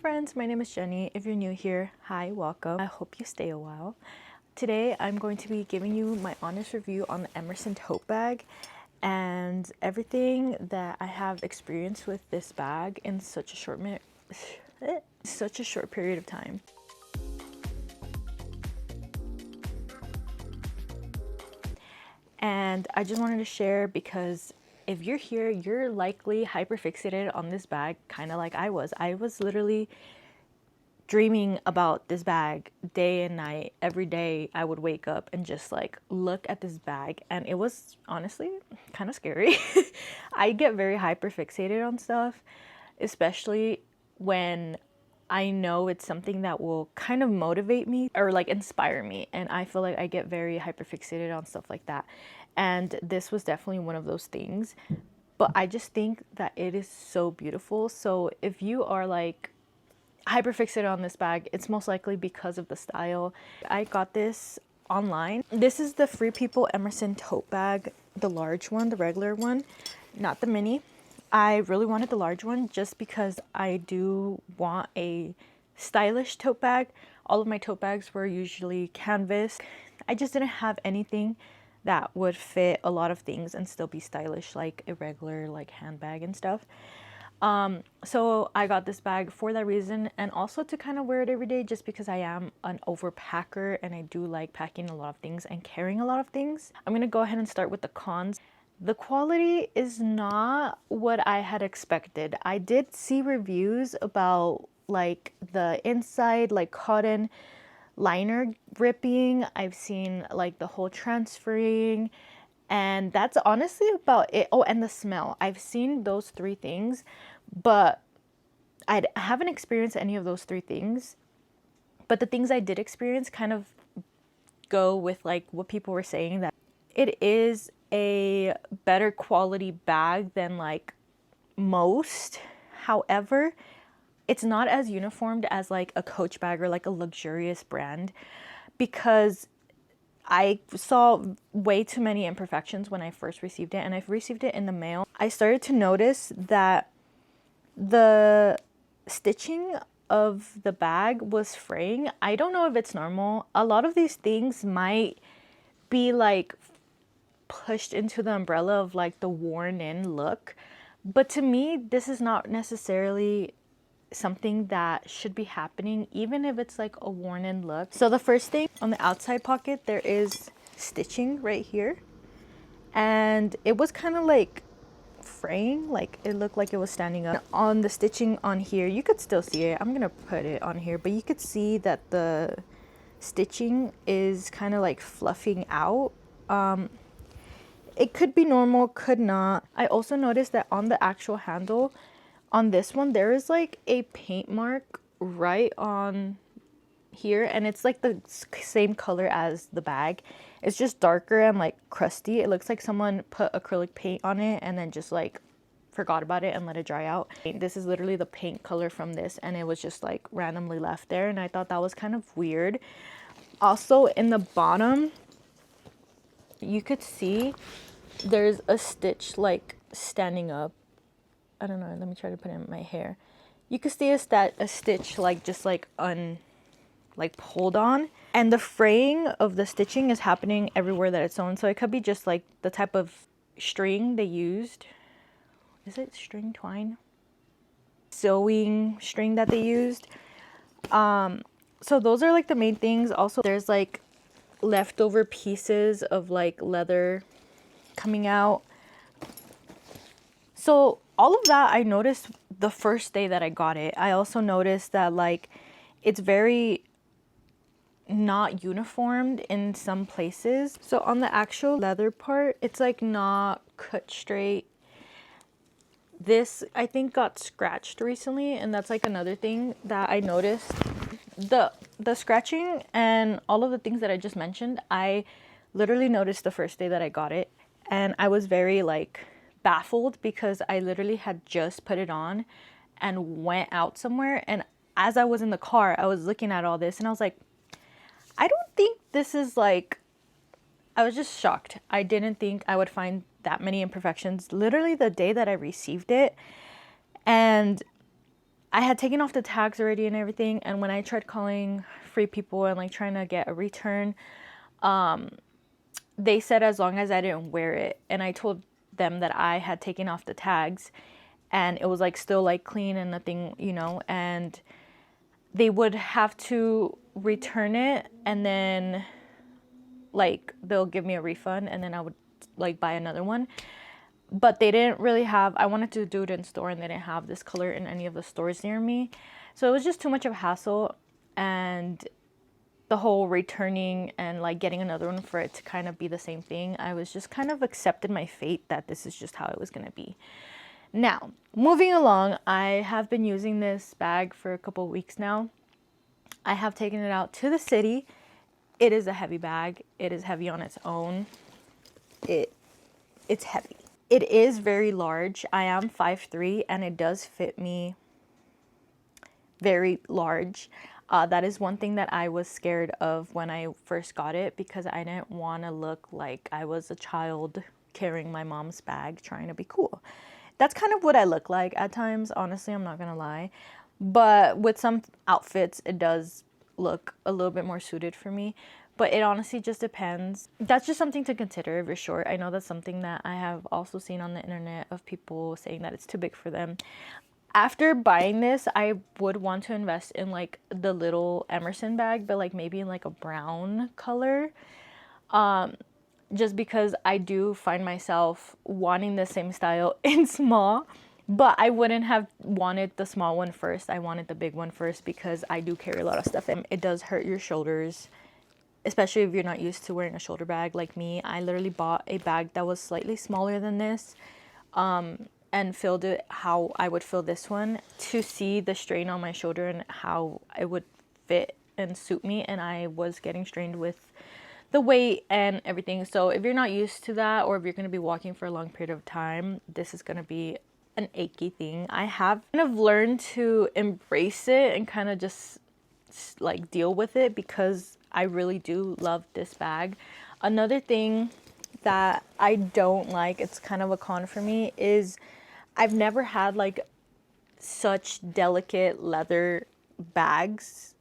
friends, my name is Jenny. If you're new here, hi, welcome. I hope you stay a while. Today I'm going to be giving you my honest review on the Emerson Tote Bag and everything that I have experienced with this bag in such a short period of time. And I just wanted to share because if you're here, you're likely hyperfixated on this bag, kind of like I was. I was literally dreaming about this bag day and night. Every day I would wake up and just like look at this bag, and it was honestly kind of scary. I get very hyperfixated on stuff, especially when I know it's something that will kind of motivate me or like inspire me, and I feel like I get very hyperfixated on stuff like that. And this was definitely one of those things. But I just think that it is so beautiful. So if you are like hyperfixated on this bag, it's most likely because of the style. I got this online. This is the Free People Emerson Tote Bag, the large one, the regular one, not the mini. I really wanted the large one just because I do want a stylish tote bag. All of my tote bags were usually canvas. I just didn't have anything that would fit a lot of things and still be stylish, like a regular like handbag and stuff. So I got this bag for that reason, and also to kind of wear it every day just because I am an overpacker and I do like packing a lot of things and carrying a lot of things. I'm gonna go ahead and start with the cons. The quality is not what I had expected. I did see reviews about like the inside, like cotton liner ripping. I've seen like the whole transferring, and that's honestly about it. Oh, and the smell. I've seen those three things, but I haven't experienced any of those three things. But the things I did experience kind of go with like what people were saying, that it is a better quality bag than like most. However, it's not as uniformed as like a Coach bag or like a luxurious brand, because I saw way too many imperfections when I first received it, and I've received it in the mail. I started to notice that the stitching of the bag was fraying. I don't know if it's normal. A lot of these things might be like pushed into the umbrella of like the worn in look, but to me this is not necessarily something that should be happening, even if it's like a worn in look. So the first thing, on the outside pocket there is stitching right here, and it was kind of like fraying, like it looked like it was standing up. On the stitching on here, you could still see it. I'm gonna put it on here, but you could see that the stitching is kind of like fluffing out. It could be normal, could not. I also noticed that on the actual handle on this one, there is like a paint mark right on here, and it's like the same color as the bag. It's just darker and like crusty. It looks like someone put acrylic paint on it and then just like forgot about it and let it dry out. This is literally the paint color from this, and it was just like randomly left there, and I thought that was kind of weird. Also, in the bottom, you could see there's a stitch like standing up. I don't know, let me try to put it in my hair. You could see a stitch like just like pulled on, and the fraying of the stitching is happening everywhere that it's sewn. So it could be just like the type of string they used. Is it string twine? Sewing string that they used. So those are like the main things. Also, there's like leftover pieces of like leather coming out. So all of that I noticed the first day that I got it. I also noticed that like it's very not uniformed in some places. So on the actual leather part, it's like not cut straight. This I think got scratched recently, and that's like another thing that I noticed. The scratching and all of the things that I just mentioned, I literally noticed the first day that I got it, and I was very like baffled because I literally had just put it on and went out somewhere, and as I was in the car I was looking at all this and I was like, I don't think this is like, I was just shocked. I didn't think I would find that many imperfections literally the day that I received it. And I had taken off the tags already and everything, and when I tried calling Free People and like trying to get a return, they said as long as I didn't wear it, and I told them that I had taken off the tags and it was like still like clean and nothing, you know, and they would have to return it, and then like they'll give me a refund, and then I would like buy another one. But they didn't really have, I wanted to do it in store and they didn't have this color in any of the stores near me, so it was just too much of a hassle. And the whole returning and like getting another one for it to kind of be the same thing, I was just kind of accepted my fate that this is just how it was going to be. Now, moving along, I have been using this bag for a couple of weeks now. I have taken it out to the city. It is a heavy bag. It is heavy on its own. It's heavy. It is very large. I am 5'3", and it does fit me very large. That is one thing that I was scared of when I first got it, because I didn't want to look like I was a child carrying my mom's bag trying to be cool. That's kind of what I look like at times, honestly, I'm not gonna lie. But with some outfits, it does look a little bit more suited for me. But it honestly just depends. That's just something to consider if you're short. I know that's something that I have also seen on the internet of people saying that it's too big for them. After buying this, I would want to invest in like the little Emerson bag, but like maybe in like a brown color. Just because I do find myself wanting the same style in small, but I wouldn't have wanted the small one first. I wanted the big one first because I do carry a lot of stuff and it does hurt your shoulders, especially if you're not used to wearing a shoulder bag like me. I literally bought a bag that was slightly smaller than this, and filled it how I would fill this one to see the strain on my shoulder and how it would fit and suit me. And I was getting strained with the weight and everything. So if you're not used to that, or if you're going to be walking for a long period of time, this is going to be an achy thing. I have kind of learned to embrace it and kind of just like deal with it, because I really do love this bag. Another thing that I don't like, it's kind of a con for me, is I've never had like such delicate leather bags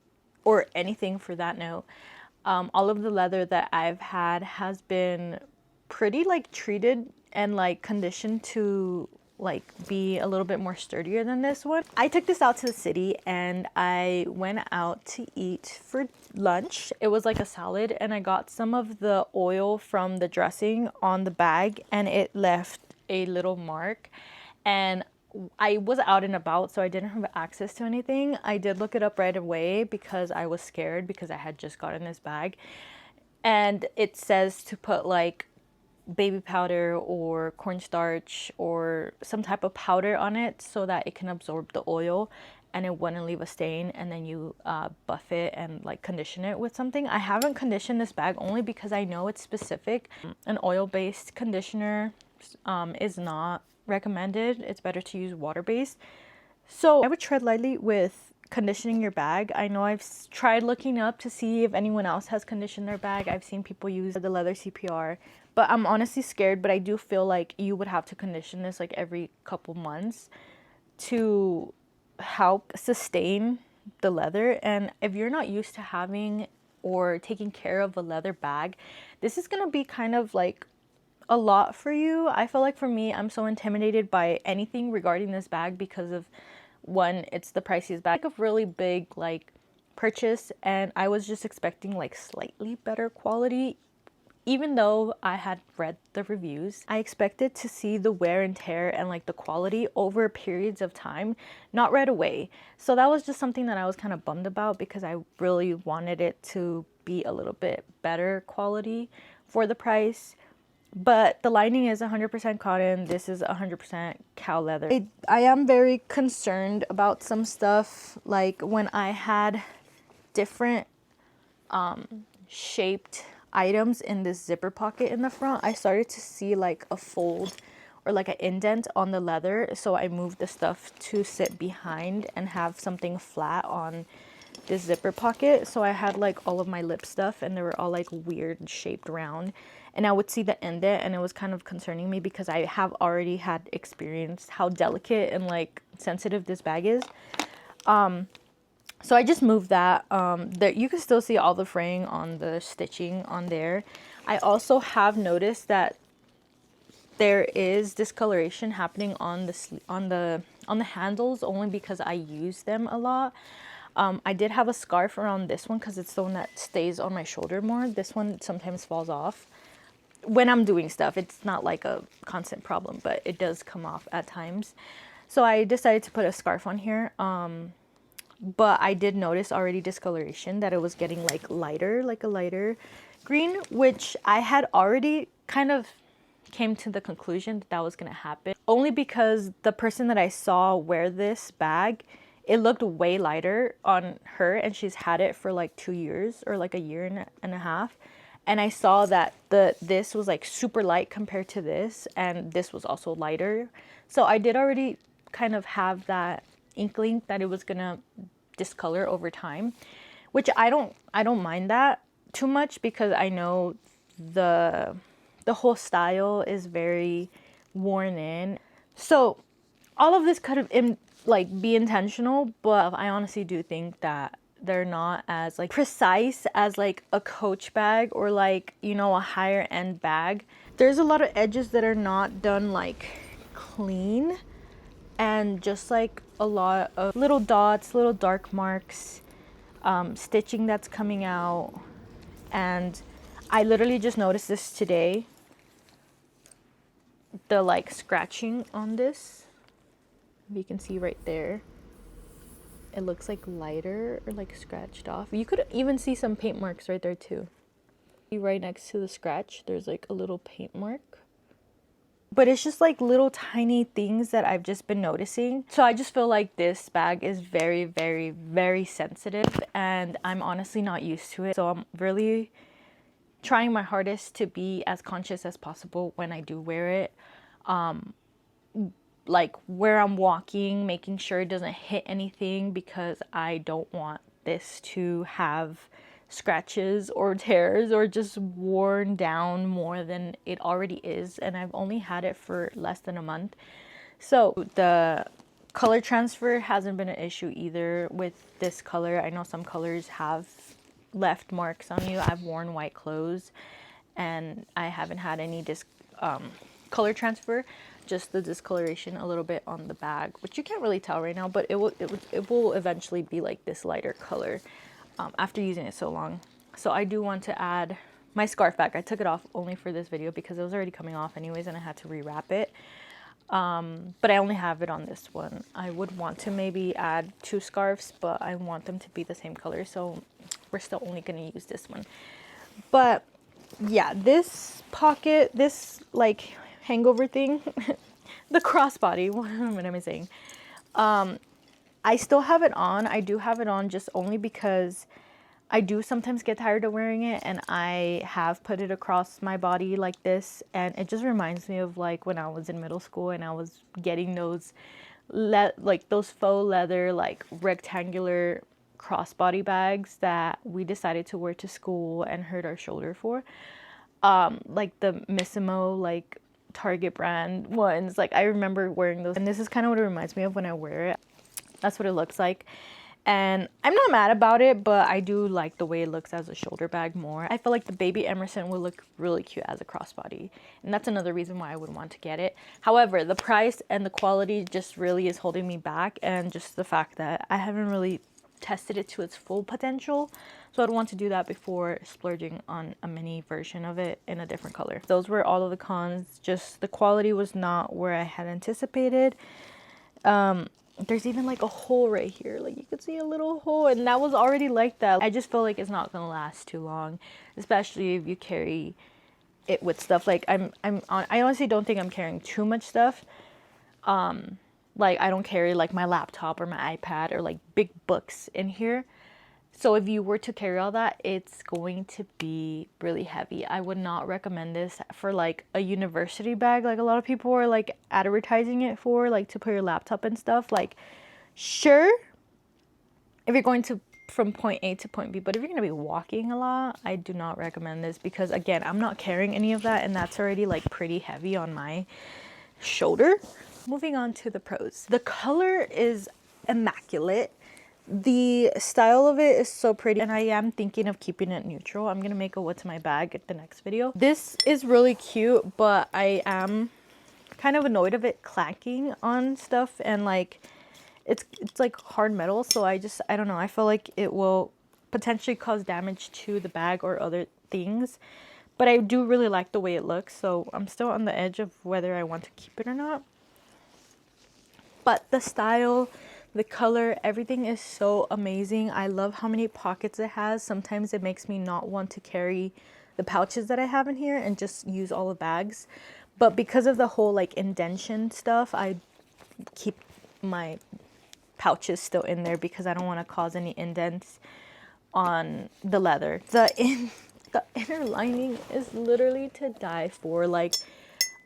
or anything for that note. All of the leather that I've had has been pretty like treated and like conditioned to like be a little bit more sturdier than this one. I took this out to the city and I went out to eat for lunch. It was like a salad, and I got some of the oil from the dressing on the bag and it left a little mark. And I was out and about, so I didn't have access to anything. I did look it up right away because I was scared, because I had just gotten this bag. And it says to put like baby powder or cornstarch or some type of powder on it so that it can absorb the oil and it wouldn't leave a stain. And then you buff it and like condition it with something. I haven't conditioned this bag only because I know it's specific. An oil-based conditioner is not recommended. It's better to use water-based. So I would tread lightly with conditioning your bag. I know I've tried looking up to see if anyone else has conditioned their bag. I've seen people use the leather CPR, but I'm honestly scared. But I do feel like you would have to condition this like every couple months to help sustain the leather. And if you're not used to having or taking care of a leather bag, this is going to be kind of like a lot for you. I feel like for me, I'm so intimidated by anything regarding this bag because of, one, it's the priciest bag, of really big like purchase, and I was just expecting like slightly better quality. Even though I had read the reviews, I expected to see the wear and tear and like the quality over periods of time, not right away. So that was just something that I was kind of bummed about, because I really wanted it to be a little bit better quality for the price. But the lining is 100% cotton. This is 100% cow leather. I am very concerned about some stuff. Like when I had different shaped items in this zipper pocket in the front, I started to see like a fold or like an indent on the leather. So I moved the stuff to sit behind and have something flat on this zipper pocket. So I had like all of my lip stuff and they were all like weird shaped round. And I would see the indent and it was kind of concerning me, because I have already had experienced how delicate and like sensitive this bag is. So I just moved that. That you can still see all the fraying on the stitching on there. I also have noticed that there is discoloration happening on the handles, only because I use them a lot. I did have a scarf around this one because it's the one that stays on my shoulder more. This one sometimes falls off when I'm doing stuff. It's not like a constant problem, but it does come off at times. So I decided to put a scarf on here. But I did notice already discoloration, that it was getting like lighter, like a lighter green, which I had already kind of came to the conclusion that that was going to happen, only because the person that I saw wear this bag, it looked way lighter on her, and she's had it for like 2 years or like a year and a half. And I saw that this was like super light compared to this, and this was also lighter. So I did already kind of have that inkling that it was gonna discolor over time, which I don't mind that too much, because I know the whole style is very worn in. So all of this could have be intentional, but I honestly do think that they're not as like precise as like a Coach bag or like, you know, a higher end bag. There's a lot of edges that are not done like clean, and just like a lot of little dots, little dark marks, stitching that's coming out. And I literally just noticed this today, the like scratching on this, if you can see right there, it looks like lighter or like scratched off. You could even see some paint marks right there too. Right next to the scratch, there's like a little paint mark. But it's just like little tiny things that I've just been noticing. So I just feel like this bag is very, very, very sensitive, and I'm honestly not used to it. So I'm really trying my hardest to be as conscious as possible when I do wear it. Like where I'm walking, making sure it doesn't hit anything, because I don't want this to have scratches or tears or just worn down more than it already is. And I've only had it for less than a month. So the color transfer hasn't been an issue either with this color. I know some colors have left marks on you. I've worn white clothes and I haven't had any color transfer, just the discoloration a little bit on the bag, which you can't really tell right now, but it will eventually be like this lighter color after using it so long. So I do want to add my scarf back. I took it off only for this video because it was already coming off anyways, and I had to rewrap it. But I only have it on this one. I would want to maybe add 2 scarves, but I want them to be the same color, so we're still only going to use this one. But yeah, this pocket, this like hangover thing, the crossbody, what am I saying? I still have it on. I do have it on just only because I do sometimes get tired of wearing it, and I have put it across my body like this, and it just reminds me of like when I was in middle school and I was getting those those faux leather like rectangular crossbody bags that we decided to wear to school and hurt our shoulder for, like the Missimo like Target brand ones. Like I remember wearing those, and this is kind of what it reminds me of when I wear it. That's what it looks like. And I'm not mad about it, but I do like the way it looks as a shoulder bag more. I feel like the baby Emerson would look really cute as a crossbody, and that's another reason why I would want to get it. However, the price and the quality just really is holding me back, and just the fact that I haven't really tested it to its full potential. So I'd want to do that before splurging on a mini version of it in a different color. Those were all of the cons. Just the quality was not where I had anticipated. There's even like a hole right here, like you could see a little hole, and that was already like that. I just feel like it's not gonna last too long, especially if you carry it with stuff. Like I honestly don't think I'm carrying too much stuff. Like I don't carry like my laptop or my iPad or like big books in here. So if you were to carry all that, it's going to be really heavy. I would not recommend this for like a university bag, like a lot of people are like advertising it for, like to put your laptop and stuff. Like, sure, if you're going to from point A to point B, but if you're going to be walking a lot, I do not recommend this, because again, I'm not carrying any of that, and that's already like pretty heavy on my shoulder. Moving on to the pros. The color is immaculate. The style of it is so pretty, and I am thinking of keeping it neutral. I'm gonna make a what's in my bag at the next video. This is really cute, but I am kind of annoyed of it clanking on stuff, and like it's like hard metal, so I don't know, I feel like it will potentially cause damage to the bag or other things. But I do really like the way it looks, so I'm still on the edge of whether I want to keep it or not. But the style, the color, everything is so amazing. I love how many pockets it has. Sometimes it makes me not want to carry the pouches that I have in here and just use all the bags. But because of the whole like indentation stuff, I keep my pouches still in there because I don't want to cause any indents on the leather. The inner lining is literally to die for. Like,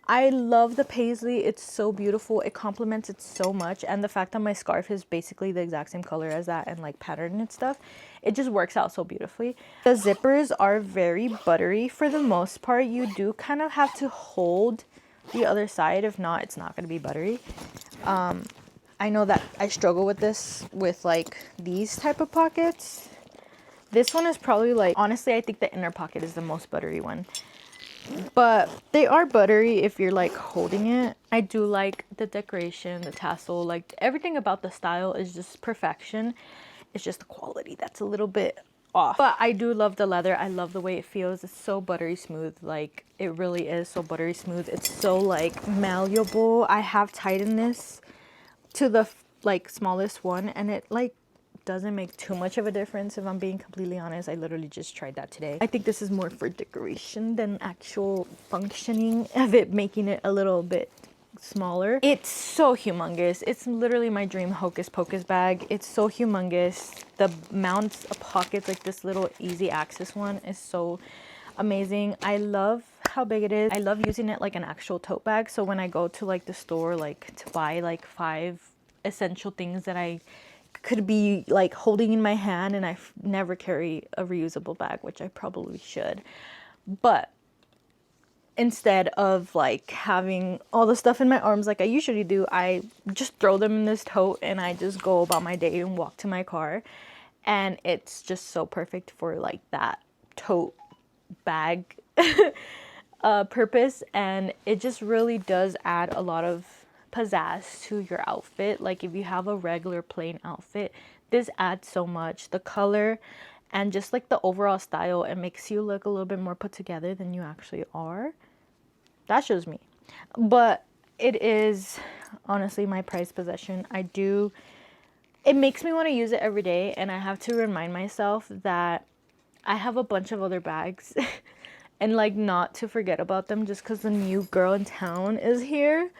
I love the paisley. It's so beautiful. It complements it so much. And the fact that my scarf is basically the exact same color as that and like pattern and stuff, it just works out so beautifully. The zippers are very buttery for the most part. You do kind of have to hold the other side. If not, it's not going to be buttery. I know that I struggle with this with like these type of pockets. This one is probably like, honestly, I think the inner pocket is the most buttery one. But they are buttery if you're like holding it. I do like the decoration, the tassel, like everything about the style is just perfection. It's just the quality that's a little bit off. But I do love the leather. I love the way it feels. It's so buttery smooth. Like, it really is so buttery smooth. It's so like malleable. I have tightened this to the like smallest one, and it like doesn't make too much of a difference, if I'm being completely honest. I literally just tried that today. I think this is more for decoration than actual functioning of it, making it a little bit smaller. It's so humongous. It's literally my dream hocus pocus bag. It's so humongous. The mounts of pockets, like this little easy access one, is so amazing. I love how big it is. I love using it like an actual tote bag. So when I go to like the store, like to buy like 5 essential things that I could be like holding in my hand, and I never carry a reusable bag, which I probably should. But instead of like having all the stuff in my arms like I usually do, I just throw them in this tote and I just go about my day and walk to my car. And it's just so perfect for like that tote bag purpose. And it just really does add a lot of pizzazz to your outfit. Like, if you have a regular plain outfit, this adds so much. The color and just like the overall style, it makes you look a little bit more put together than you actually are. That's just me. But it is honestly my prized possession. It makes me want to use it every day, and I have to remind myself that I have a bunch of other bags and like not to forget about them just because the new girl in town is here.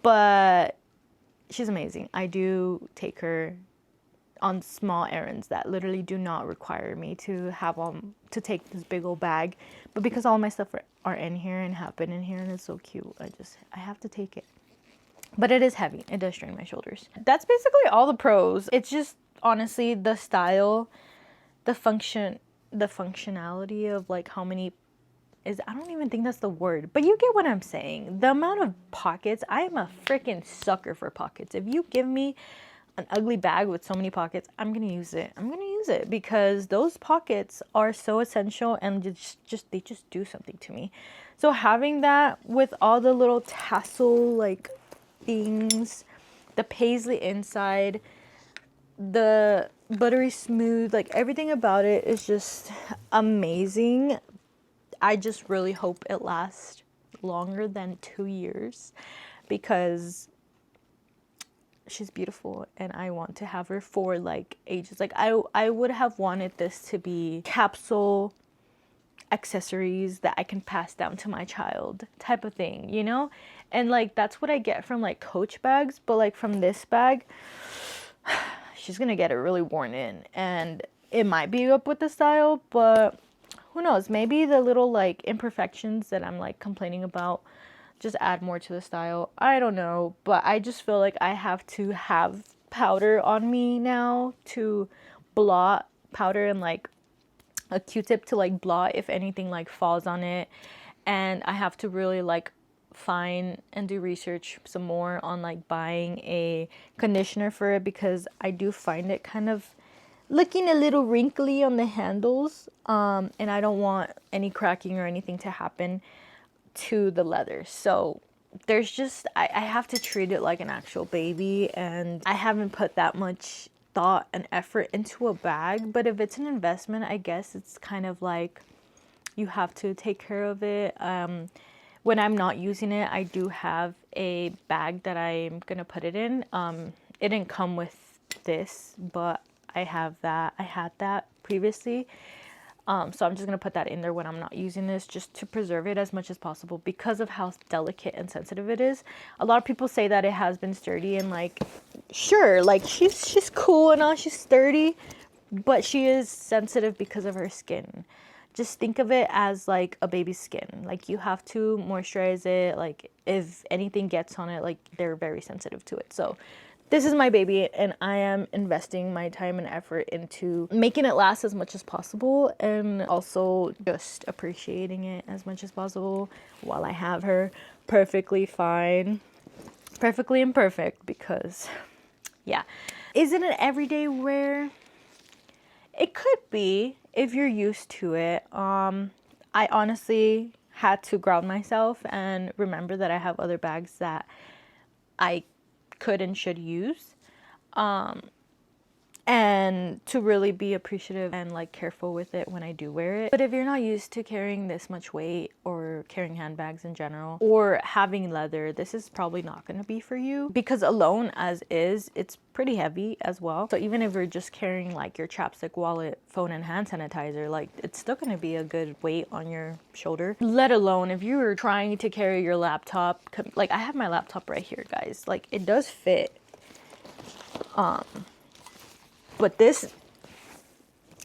But she's amazing. I do take her on small errands that literally do not require me to have to take this big old bag. But because all my stuff are in here and have been in here and it's so cute, I have to take it. But it is heavy. It does strain my shoulders. That's basically all the pros. It's just honestly the style, the functionality of like how many I don't even think that's the word, but you get what I'm saying. The amount of pockets, I am a freaking sucker for pockets. If you give me an ugly bag with so many pockets, I'm gonna use it. I'm gonna use it because those pockets are so essential, and they just do something to me. So having that with all the little tassel like things, the paisley inside, the buttery smooth, like everything about it is just amazing. I just really hope it lasts longer than 2 years because she's beautiful and I want to have her for like ages. Like I would have wanted this to be capsule accessories that I can pass down to my child type of thing, you know? And like that's what I get from like Coach bags, but like from this bag, she's gonna get it really worn in, and it might be up with the style, but who knows? Maybe the little like imperfections that I'm like complaining about just add more to the style. I don't know, but I just feel like I have to have powder on me now to blot, powder and like a Q-tip to like blot if anything like falls on it. And I have to really like find and do research some more on like buying a conditioner for it, because I do find it kind of looking a little wrinkly on the handles, and I don't want any cracking or anything to happen to the leather. So there's just, I have to treat it like an actual baby, and I haven't put that much thought and effort into a bag. But if it's an investment, I guess it's kind of like you have to take care of it. When I'm not using it, I do have a bag that I'm gonna put it in. It didn't come with this, but I had that previously. So I'm just gonna put that in there when I'm not using this, just to preserve it as much as possible because of how delicate and sensitive it is. A lot of people say that it has been sturdy, and like, sure, like she's cool and all, she's sturdy, but she is sensitive because of her skin. Just think of it as like a baby's skin. Like, you have to moisturize it. Like, if anything gets on it, like, they're very sensitive to it. So this is my baby, and I am investing my time and effort into making it last as much as possible, and also just appreciating it as much as possible while I have her perfectly fine, perfectly imperfect, because yeah. Is it an everyday wear? It could be if you're used to it. I honestly had to ground myself and remember that I have other bags that I could and should use, and to really be appreciative and like careful with it when I do wear it. But if you're not used to carrying this much weight, or carrying handbags in general, or having leather, this is probably not going to be for you, because alone as is, it's pretty heavy as well. So even if you're just carrying like your chapstick, wallet, phone, and hand sanitizer, like, it's still going to be a good weight on your shoulder. Let alone if you were trying to carry your laptop. Like, I have my laptop right here, guys. Like, it does fit. But this,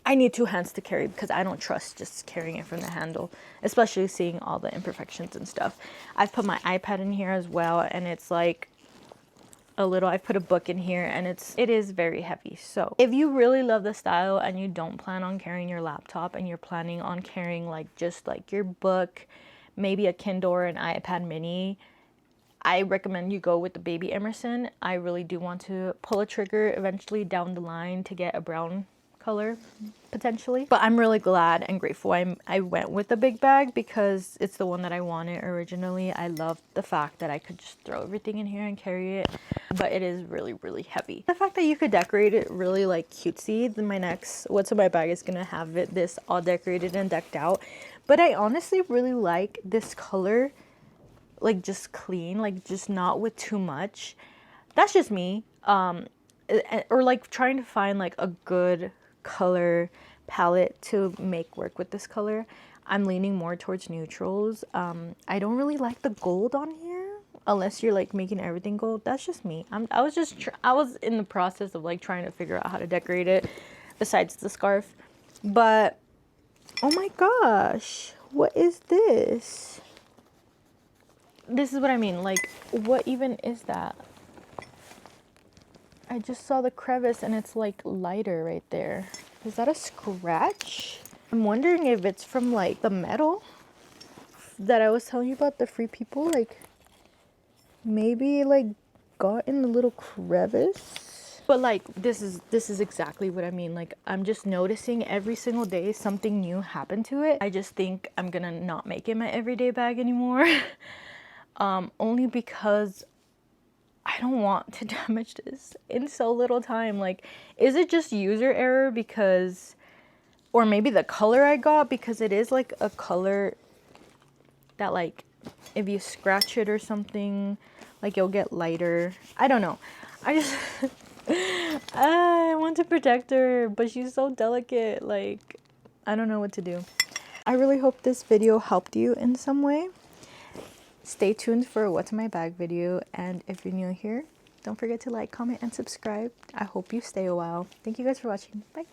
I need two hands to carry, because I don't trust just carrying it from the handle, especially seeing all the imperfections and stuff. I've put my iPad in here as well, and it's like a little, I've put a book in here, and it is very heavy. So if you really love the style and you don't plan on carrying your laptop, and you're planning on carrying like just like your book, maybe a Kindle or an iPad mini, I recommend you go with the baby Emerson. I really do want to pull a trigger eventually down the line to get a brown color potentially. But I'm really glad and grateful I went with the big bag, because it's the one that I wanted originally. I love the fact that I could just throw everything in here and carry it, but it is really, really heavy. The fact that you could decorate it really like cutesy. Then my next what's in my bag is gonna have this all decorated and decked out. But I honestly really like this color. Like, just clean, like, just not with too much. That's just me. Or like trying to find like a good color palette to make work with this color. I'm leaning more towards neutrals. I don't really like the gold on here, unless you're like making everything gold. That's just me. I was in the process of like trying to figure out how to decorate it besides the scarf. But oh my gosh, what is this? This is what I mean, like, what even is that? I just saw the crevice, and it's like lighter right there. Is that a scratch? I'm wondering if it's from like the metal that I was telling you about, the Free People. Like, maybe like got in the little crevice. But like, this is exactly what I mean. Like, I'm just noticing every single day something new happened to it. I just think I'm gonna not make it my everyday bag anymore. Only because I don't want to damage this in so little time. Like, is it just user error? Because, or maybe the color I got, because it is like a color that, like, if you scratch it or something, like, you'll get lighter. I don't know. I just I want to protect her, but she's so delicate. Like, I don't know what to do. I really hope this video helped you in some way. Stay tuned for what's in my bag video, and if you're new here, don't forget to like, comment, and subscribe. I hope you stay a while. Thank you guys for watching. Bye.